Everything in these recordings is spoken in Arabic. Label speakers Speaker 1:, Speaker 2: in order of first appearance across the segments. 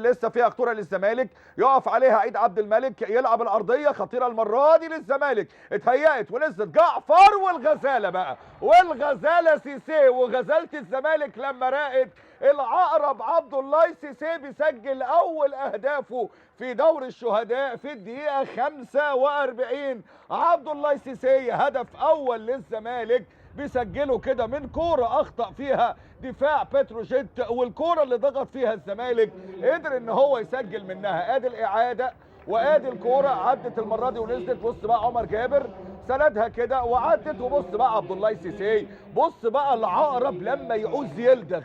Speaker 1: لسه فيها خطوره للزمالك، يقف عليها عيد عبد الملك، يلعب الارضيه خطيره المره دي للزمالك، اتهيأت ونزلت جعفر والغزاله بقى، والغزاله سيسي، وغزاله الزمالك لما راقت العقرب عبد الله سيسي بيسجل اول اهدافه في دور الشهداء في الدقيقه 45. عبد الله سيسي هدف اول للزمالك بيسجله كده من كوره اخطا فيها دفاع بتروجيت، والكوره اللي ضغط فيها الزمالك قدر ان هو يسجل منها. ادي الاعاده وادي الكوره عدت المره دي ونزلت. بص بقى عمر جابر سندها كده وعدت، وبص بقى عبد الله سيسي، بص بقى العقرب لما يعوز يلدغ،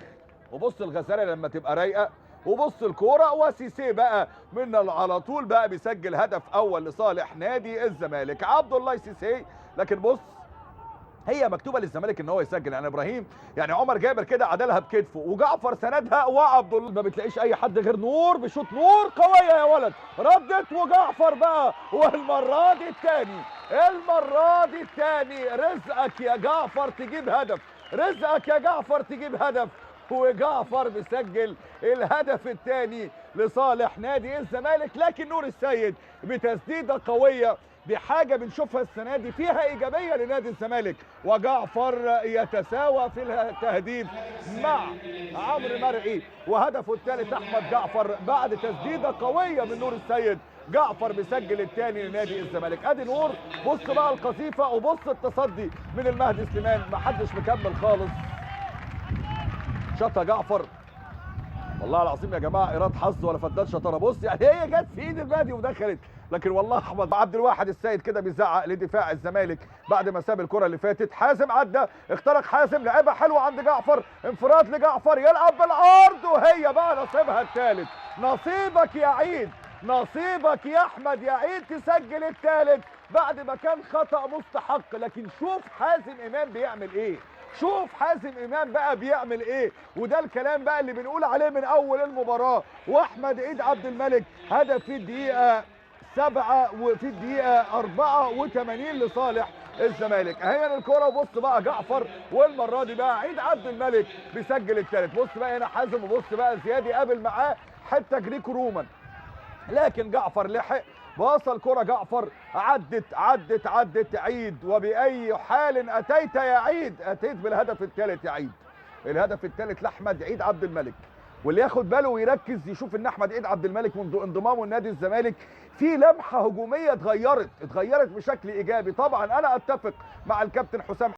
Speaker 1: وبص الغزاله لما تبقى رايقه، وبص الكوره، وسيسي بقى من على طول بقى بيسجل هدف اول لصالح نادي الزمالك. عبد الله سيسي، لكن بص هي مكتوبه للزمالك ان هو يسجل، يعني ابراهيم يعني عمر جابر كده عدلها بكتفه وجعفر سندها، وعبد الله ما بتلاقيش اي حد غير نور بشوط، نور قويه يا ولد، ردت وجعفر بقى، والمره دي الثاني، المره دي الثاني، رزقك يا جعفر تجيب هدف، رزقك يا جعفر تجيب هدف، وجعفر بيسجل الهدف الثاني لصالح نادي الزمالك. لكن نور السيد بتسديده قويه بحاجه بنشوفها السنه دي فيها ايجابيه لنادي الزمالك، وجعفر يتساوى في التهديف مع عمرو مرعي، وهدفه الثالث احمد جعفر بعد تسديده قويه من نور السيد. جعفر بيسجل الثاني لنادي الزمالك. ادي نور، بص بقى القذيفه وبص التصدي من المهدي سليمان، ما حدش مكمل خالص، شاطها جعفر، والله العظيم يا جماعه ايراد حظ ولا فدان شطاره. بص يعني هي جت في ايد المهدي ودخلت، لكن والله احمد عبد الواحد السيد كده بيزعق لدفاع الزمالك بعد ما ساب الكره اللي فاتت. حازم عدى، اخترق حازم، لعبها حلوه عند جعفر، انفراد لجعفر، يلعب بالعرض، وهي بقى نصيبها الثالث. نصيبك يا عيد، نصيبك يا احمد يا عيد تسجل الثالث بعد ما كان خطأ مستحق. لكن شوف حازم امام بيعمل ايه، شوف حازم امام بقى بيعمل ايه، وده الكلام بقى اللي بنقول عليه من اول المباراه. واحمد عيد عبد الملك هدف في الدقيقه 7 وفي الدقيقه 84 لصالح الزمالك. اهي الكوره، وبص بقى جعفر، والمره دي بقى عيد عبد الملك بيسجل الثالث. بص بقى هنا حازم، وبص بقى زياد يقابل معاه حته جريكو رومان، لكن جعفر لحق، وصل كرة جعفر، عدت عيد، وبأي حال أتيت يا عيد، أتيت بالهدف الثالث يا عيد، الهدف الثالث لأحمد عيد عبد الملك. واللي ياخد باله ويركز يشوف ان احمد عيد عبد الملك منذ انضمامه لنادي الزمالك في لمحه هجوميه اتغيرت بشكل ايجابي. طبعا انا اتفق مع الكابتن حسام